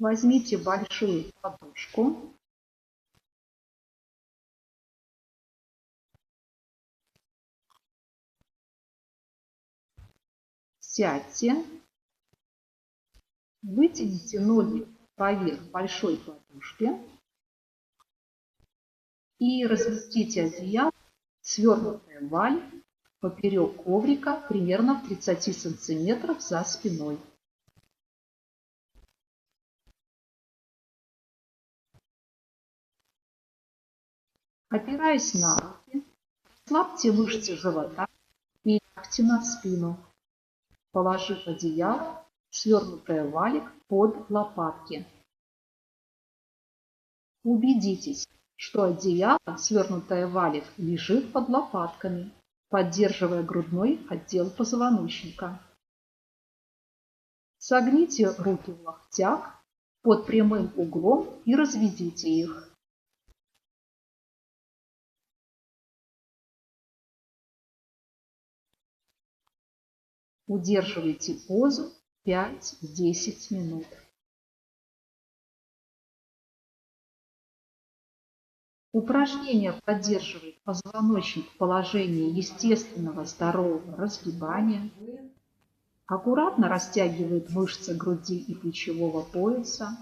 Возьмите большую подушку. Сядьте. Вытяните ноги поверх большой подушки и разместите одеяло, свернутое валь, поперек коврика примерно в 30 сантиметров за спиной. Опираясь на руки, расслабьте мышцы живота и лягте на спину, положив одеяло, свернутое валик, под лопатки. Убедитесь, что одеяло, свернутое валик, лежит под лопатками, поддерживая грудной отдел позвоночника. Согните руки в локтях под прямым углом и разведите их. Удерживайте позу 5-10 минут. Упражнение поддерживает позвоночник в положении естественного здорового разгибания, аккуратно растягивает мышцы груди и плечевого пояса,